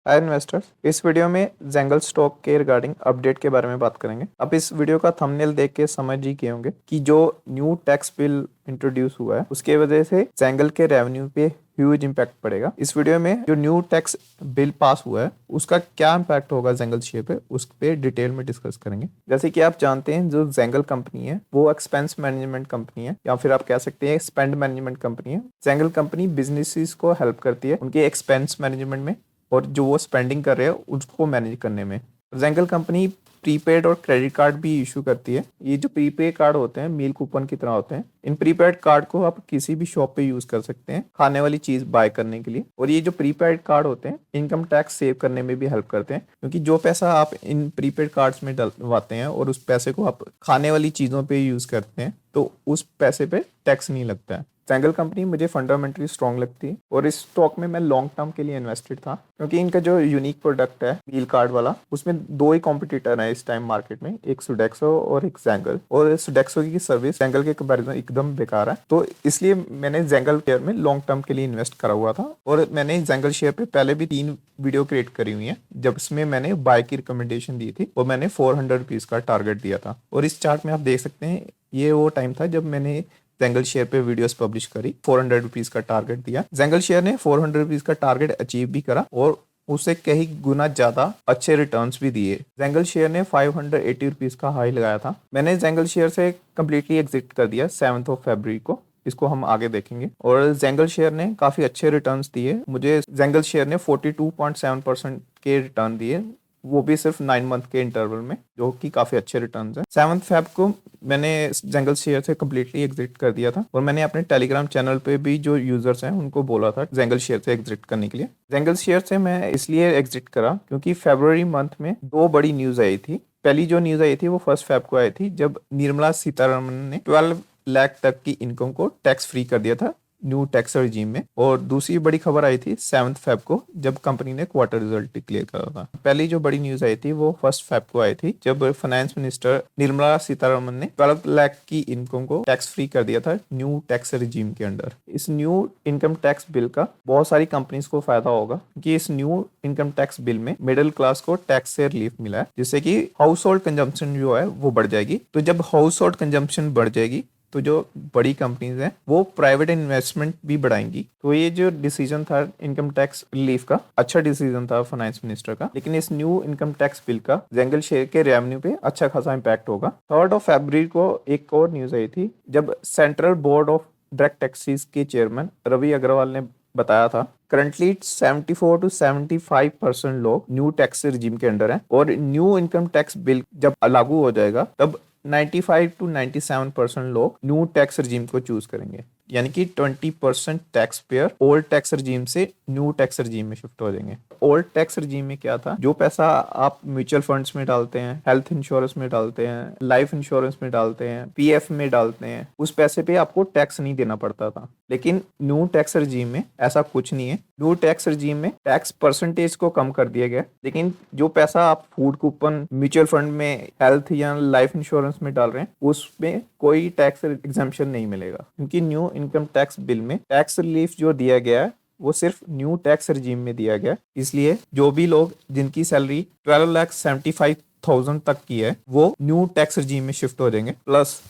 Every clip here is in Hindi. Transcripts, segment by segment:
हाय इन्वेस्टर्स, इस वीडियो में जेंगल स्टॉक के रिगार्डिंग अपडेट के बारे में बात करेंगे। अब इस वीडियो का थंबनेल देख के समझ ही गए होंगे कि जो न्यू टैक्स बिल इंट्रोड्यूस हुआ है उसके वजह से जेंगल के रेवेन्यू पे ह्यूज इम्पैक्ट पड़ेगा। इस वीडियो में जो न्यू टैक्स बिल पास हुआ है उसका क्या इम्पैक्ट होगा जेंगल शेयर पे, उस पे डिटेल में डिस्कस करेंगे। जैसे कि आप जानते हैं, जो जेंगल कंपनी है वो एक्सपेंस मैनेजमेंट कंपनी है, या फिर आप कह सकते हैं स्पेंड मैनेजमेंट कंपनी है। जेंगल कंपनी बिजनेसेस को हेल्प करती है उनके एक्सपेंस मैनेजमेंट में और जो वो स्पेंडिंग कर रहे हैं उसको मैनेज करने में। जेंगल कंपनी प्रीपेड और क्रेडिट कार्ड भी इशू करती है। ये जो प्रीपेड कार्ड होते हैं मील कूपन की तरह होते हैं। इन प्रीपेड कार्ड को आप किसी भी शॉप पे यूज कर सकते हैं खाने वाली चीज बाय करने के लिए। और ये जो प्रीपेड कार्ड होते हैं इनकम टैक्स सेव करने में भी हेल्प करते हैं, क्योंकि जो पैसा आप इन प्रीपेड कार्ड्स में डलवाते हैं और उस पैसे को आप खाने वाली चीजों पे यूज करते हैं तो उस पैसे पे टैक्स नहीं लगता है। जेंगल कंपनी मुझे फंडामेंटली स्ट्रॉन्ग लगती है और इस स्टॉक में मैं लॉन्ग टर्म के लिए इन्वेस्टेड था, क्योंकि इनका जो यूनिक प्रोडक्ट है मील कार्ड वाला, उसमें दो ही कॉम्पिटिटर है इस टाइम मार्केट में, एक सुडेक्सो और एक जेंगल। और सुडेक्सो की सर्विस जेंगल के कंपैरिजन एकदम बेकार है, तो इसलिए मैंने जेंगल शेयर में लॉन्ग टर्म के लिए इन्वेस्ट करा हुआ था। और मैंने जेंगल शेयर पे पहले भी 3 वीडियो क्रिएट करी हुई है, जब इसमें मैंने बाय की रिकमेंडेशन दी थी और मैंने 400 रुपीज का टारगेट दिया था। और इस चार्ट में आप देख सकते हैं ये वो टाइम था जब मैंने जेंगल शेयर पे वीडियोस पब्लिश करी, 400 रुपीज का टारगेट दिया। जेंगल शेयर ने 400 रुपीज का टारगेट अचीव भी करा और उससे कई गुना ज्यादा अच्छे रिटर्न्स भी दिए। जेंगल शेयर ने 580 रुपीज का हाई लगाया था। मैंने जेंगल शेयर से कंप्लीटली एग्जिट कर दिया 7 फरवरी को। इसको हम आगे देखेंगे। और जेंगल शेयर ने काफी अच्छे रिटर्न्स दिए मुझे। जेंगल शेयर ने 42.7% के रिटर्न दिए, वो भी सिर्फ 9 मंथ के इंटरवल में, जो कि काफी अच्छे रिटर्न्स हैं। 7 फेब को मैंने जेंगल शेयर से कम्प्लीटली एग्जिट कर दिया था और मैंने अपने टेलीग्राम चैनल पे भी जो यूजर्स हैं उनको बोला था जेंगल शेयर से एग्जिट करने के लिए। जेंगल शेयर से मैं इसलिए एग्जिट करा क्योंकि फरवरी मंथ में 2 बड़ी न्यूज आई थी। पहली जो न्यूज आई थी वो 1 फेब को आई थी, जब निर्मला सीतारमण ने 12 लाख तक की इनकम को टैक्स फ्री कर दिया था न्यू टैक्स रिजीम में। और दूसरी बड़ी खबर आई थी 7 फेब को, जब कंपनी ने क्वार्टर रिजल्ट डिक्लेयर करा था। पहली जो बड़ी न्यूज आई थी वो 1 फेब को आई थी, जब फाइनेंस मिनिस्टर निर्मला सीतारमण ने 12 लाख की इनकम को टैक्स फ्री कर दिया था न्यू टैक्स रिजीम के अंडर। इस न्यू इनकम टैक्स बिल का बहुत सारी कंपनीज को फायदा होगा, क्योंकि इस न्यू इनकम टैक्स बिल में मिडिल क्लास को टैक्स से रिलीफ मिला है, जिससे कि हाउस होल्ड कंजम्पशन जो है वो बढ़ जाएगी। तो जब हाउस होल्ड कंजम्पशन बढ़ जाएगी तो जो बड़ी कंपनीज हैं वो प्राइवेट इन्वेस्टमेंट भी बढ़ाएंगी। तो ये जो डिसीजन था इनकम टैक्स रिलीफ का, अच्छा डिसीजन था फाइनेंस मिनिस्टर का। लेकिन इस न्यू इनकम टैक्स बिल का जेंगल शेयर के रेवेन्यू पे अच्छा खासा इम्पैक्ट होगा। 3 फरवरी को एक और न्यूज आई थी, जब central board of direct taxes के चेयरमैन रवि अग्रवाल ने बताया था करंटली 74 to 75% लोग न्यू टैक्स रिजीम के अंडर हैं, और न्यू इनकम टैक्स बिल जब लागू हो जाएगा तब 95 to 97% लोग न्यू टैक्स रिजीम को चूज करेंगे। यानी कि 20% tax payer old tax regime से न्यू टैक्स रिजीम में शिफ्ट हो जाएंगे। ओल्ड टैक्स रिजीम में क्या था, जो पैसा आप म्यूचुअल फंड्स में डालते हैं, हेल्थ इंश्योरेंस में डालते हैं, लाइफ इंश्योरेंस में डालते हैं, पीएफ में डालते हैं, उस पैसे पे आपको टैक्स नहीं देना पड़ता था। लेकिन न्यू टैक्स रिजीम में ऐसा कुछ नहीं है। न्यू टैक्स रिजीम में टैक्स परसेंटेज को कम कर दिया गया, लेकिन जो पैसा आप फूड कूपन, म्यूचुअल फंड में, हेल्थ या लाइफ इंश्योरेंस में डाल रहे हैं उसमें कोई टैक्स एग्जम्पशन नहीं मिलेगा, क्योंकि न्यू इनकम टैक्स बिल में टैक्स रिलीफ जो दिया गया है वो सिर्फ न्यू टैक्स रिजीम में दिया गया। इसलिए जो भी लोग जिनकी सैलरी 12,75,000 तक की है वो न्यू टैक्स रिजीम में शिफ्ट हो जाएंगे। प्लस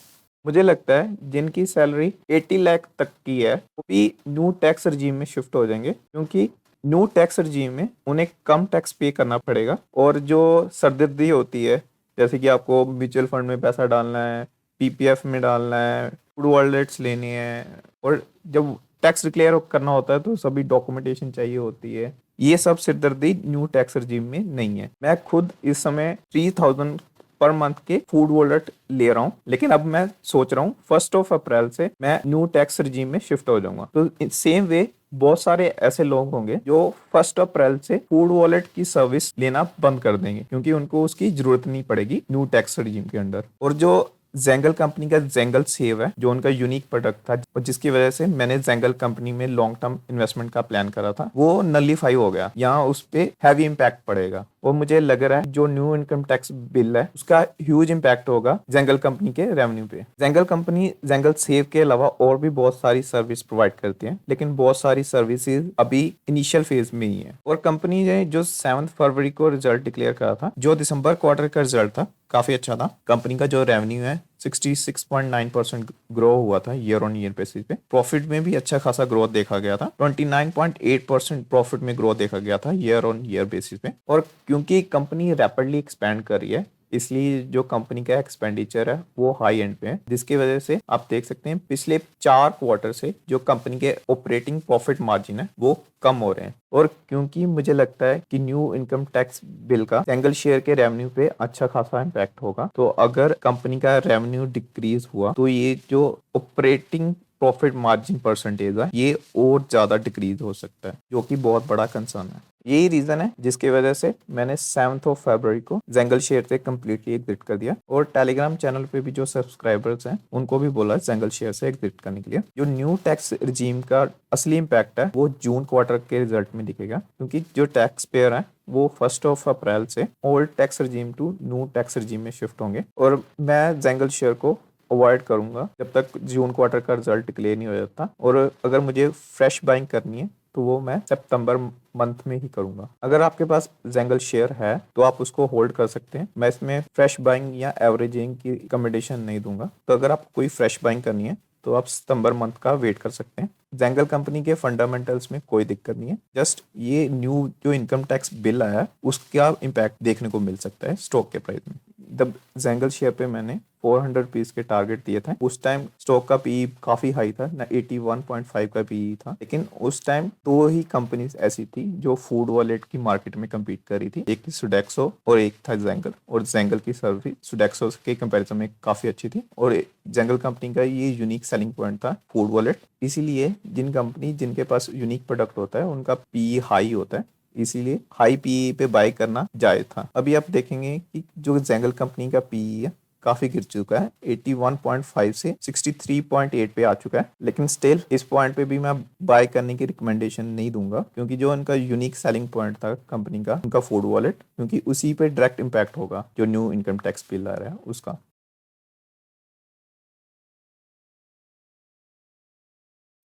मुझे लगता है जिनकी सैलरी 80 लाख तक की है वो भी न्यू टैक्स रिजीम में शिफ्ट हो जाएंगे, क्योंकि न्यू टैक्स रिजीम में उन्हें कम टैक्स पे करना पड़ेगा। और जो सरदर्दी होती है, जैसे कि आपको म्यूचुअल फंड में पैसा डालना है, पीपीएफ में डालना है, फूड वॉलेट्स लेनी है, और जब टैक्स डिक्लेयर करना होता है तो सभी डॉक्यूमेंटेशन चाहिए होती है, ये सब सिरदर्दी न्यू टैक्स रिजीम में नहीं है। मैं खुद इस समय 3000 पर मंथ के फूड वॉलेट ले रहा हूँ, लेकिन अब मैं सोच रहा हूँ 1 अप्रैल से मैं न्यू टैक्स रिजीम में शिफ्ट हो जाऊंगा। तो सेम वे बहुत सारे ऐसे लोग होंगे जो 1 अप्रैल से फूड वॉलेट की सर्विस लेना बंद कर देंगे, क्योंकि उनको उसकी जरूरत नहीं पड़ेगी न्यू टैक्स रिजीम के अंडर। और जो जेंगल कंपनी का जेंगल सेव है, जो उनका यूनिक प्रोडक्ट था और जिसकी वजह से मैंने जेंगल कंपनी में लॉन्ग टर्म इन्वेस्टमेंट का प्लान करा था, वो नलीफाई हो गया। यहाँ उस पे हैवी इम्पैक्ट पड़ेगा। और मुझे लग रहा है जो न्यू इनकम टैक्स बिल है उसका ह्यूज इम्पैक्ट होगा जेंगल कंपनी के रेवेन्यू पे। जेंगल कंपनी जेंगल सेव के अलावा और भी बहुत सारी सर्विस प्रोवाइड करती है, लेकिन बहुत सारी सर्विसेज अभी इनिशियल फेज में ही है। और कंपनी ने जो 7 फरवरी को रिजल्ट डिक्लेयर करा था, जो दिसंबर क्वार्टर का रिजल्ट था काफी अच्छा था। कंपनी का जो रेवेन्यू है 66.9% ग्रो हुआ था ईयर ऑन ईयर बेसिस पे। प्रॉफिट में भी अच्छा खासा ग्रोथ देखा गया था, 29.8% प्रॉफिट में ग्रोथ देखा गया था ईयर ऑन ईयर बेसिस पे। और क्योंकि कंपनी रैपिडली एक्सपैंड कर रही है, इसलिए जो कंपनी का एक्सपेंडिचर है वो हाई एंड पे है, जिसकी वजह से आप देख सकते हैं पिछले 4 क्वार्टर से जो कंपनी के ऑपरेटिंग प्रॉफिट मार्जिन है वो कम हो रहे हैं। और क्योंकि मुझे लगता है कि न्यू इनकम टैक्स बिल का जेंगल शेयर के रेवेन्यू पे अच्छा खासा इम्पैक्ट होगा, तो अगर कंपनी का रेवेन्यू डिक्रीज हुआ तो ये जो ऑपरेटिंग प्रॉफिट मार्जिन परसेंटेज है ये और ज्यादा डिक्रीज हो सकता है, जो कि बहुत बड़ा कंसर्न है। यही रीजन है जिसकी वजह से मैंने 7 फरवरी को जेंगल शेयर से कम्प्लीटली एग्जिट कर दिया। और टेलीग्राम चैनल पे भी जो सब्सक्राइबर्स हैं उनको भी बोला जेंगल शेयर से एग्जिट करने के लिए। जो न्यू टैक्स रिजीम का असली इम्पैक्ट है वो जून क्वार्टर के रिजल्ट में दिखेगा, क्योंकि जो टैक्स पेयर है वो 1 अप्रैल से old tax regime to new tax regime में शिफ्ट होंगे। और मैं जेंगल शेयर को अवॉइड करूंगा जब तक जून क्वार्टर का रिजल्ट डिक्लेयर नहीं हो जाता। और अगर मुझे फ्रेश बाइंग करनी है तो वो मैं सितंबर मंथ में ही करूंगा। अगर आपके पास जेंगल शेयर है तो आप उसको होल्ड कर सकते हैं। मैं इसमें फ्रेश बाइंग या एवरेजिंग की रिकमेंडेशन नहीं दूंगा। तो अगर आपको कोई फ्रेश बाइंग करनी है तो आप सितंबर मंथ का वेट कर सकते हैं। जेंगल कंपनी के फंडामेंटल्स में कोई दिक्कत नहीं है, जस्ट ये न्यू जो इनकम टैक्स बिल आया उसका इम्पैक्ट देखने को मिल सकता है स्टॉक के प्राइस में। जब जेंगल शेयर पे मैंने 400 रुपीज के टारगेट दिए थे, उस टाइम स्टॉक का पी काफी हाई था ना, 81.5 का पी था। लेकिन उस टाइम 2 ही कंपनीज ऐसी थी जो फूड वॉलेट की मार्केट में कम्पीट कर रही थी, एक थी सुडेक्सो और एक था जेंगल। और जेंगल की सर्विस सुडेक्सो के कंपैरिजन में काफी अच्छी थी। और जेंगल कंपनी का ये यूनिक सेलिंग पॉइंट था फूड वॉलेट, इसीलिए जिनके पास यूनिक प्रोडक्ट होता है उनका पी हाई होता है, इसीलिए हाई पीई पे बाय करना जायज था। अभी आप देखेंगे कि जो जेंगल कंपनी का पीई है काफी गिर चुका है, 81.5 से 63.8 पे आ चुका है। लेकिन स्टिल इस पॉइंट पे भी मैं बाय करने की रिकमेंडेशन नहीं दूंगा, क्योंकि जो उनका यूनिक सेलिंग पॉइंट था कंपनी का, उनका फूड वॉलेट, क्योंकि उसी पे डायरेक्ट इम्पैक्ट होगा जो न्यू इनकम टैक्स बिल आ रहा है उसका।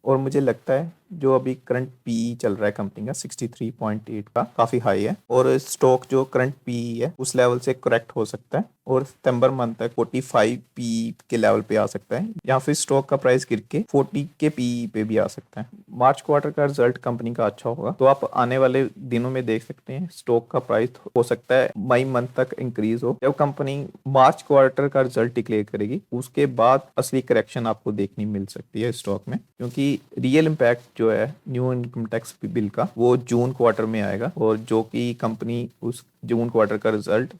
और मुझे लगता है जो अभी करंट पीई चल रहा है कंपनी का 63.8 का काफी हाई है। और स्टॉक जो करंट पीई है उस लेवल से करेक्ट हो सकता है और सितंबर मंथ तक 45 पीई के लेवल पे आ सकता है, या फिर स्टॉक का प्राइस गिर के 40 के पीई पे भी आ सकता है। मार्च क्वार्टर का रिजल्ट कंपनी का अच्छा होगा तो आप आने वाले दिनों में देख सकते हैं स्टॉक का प्राइस हो सकता है मई मंथ तक इंक्रीज हो। जब कंपनी मार्च क्वार्टर का रिजल्ट डिक्लेयर करेगी उसके बाद असली करेक्शन आपको देखनी मिल सकती है स्टॉक में, क्योंकि रियल इम्पैक्ट जो है न्यू इनकम टैक्स बिल का वो जून क्वार्टर में आएगा। और जो कि कंपनी उस जून क्वार्टर का रिजल्ट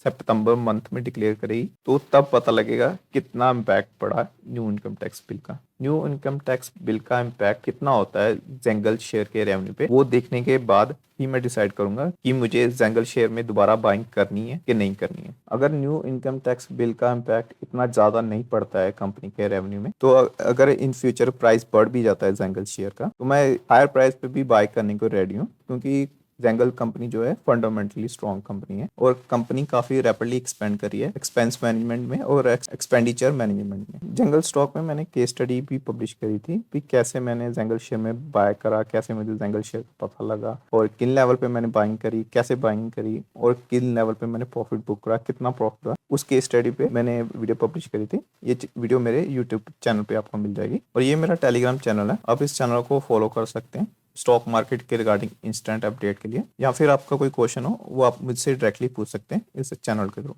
सितंबर मंथ में डिक्लेयर करेगी, तो तब पता लगेगा कितना इम्पैक्ट पड़ा न्यू इनकम टैक्स बिल का। न्यू इनकम टैक्स बिल का इम्पैक्ट कितना होता है जेंगल शेयर के रेवेन्यू पे, वो देखने के बाद ही मैं डिसाइड करूंगा कि मुझे जेंगल शेयर में दोबारा बाइंग करनी है कि नहीं करनी है। अगर न्यू इनकम टैक्स बिल का इम्पैक्ट इतना ज्यादा नहीं पड़ता है कंपनी के रेवेन्यू में, तो अगर इन फ्यूचर प्राइस बढ़ भी जाता है जेंगल शेयर का, तो मैं हायर प्राइस पे भी बाय करने को रेडी हूँ, क्योंकि जेंगल कंपनी जो है फंडामेंटली स्ट्रॉन्ग कंपनी है और कंपनी काफी रैपिडली एक्सपेंड करी है एक्सपेंस मैनेजमेंट में और एक्सपेंडिचर मैनेजमेंट में। जेंगल स्टॉक में मैंने केस स्टडी भी पब्लिश करी थी कि कैसे मैंने जेंगल शेयर में बाय करा, कैसे मुझे जेंगल शेयर का पता लगा और किन लेवल पे मैंने बाइंग करी, कैसे बाइंग करी और किन लेवल पे मैंने प्रॉफिट बुक करा, कितना प्रॉफिट हुआ। उस केस स्टडी पे मैंने वीडियो पब्लिश करी थी। ये वीडियो मेरे यूट्यूब चैनल पे आपको मिल जाएगी। और ये मेरा टेलीग्राम चैनल है, आप इस चैनल को फॉलो कर सकते हैं स्टॉक मार्केट के रिगार्डिंग इंस्टेंट अपडेट के लिए, या फिर आपका कोई क्वेश्चन हो वो आप मुझसे डायरेक्टली पूछ सकते हैं इस चैनल के थ्रू।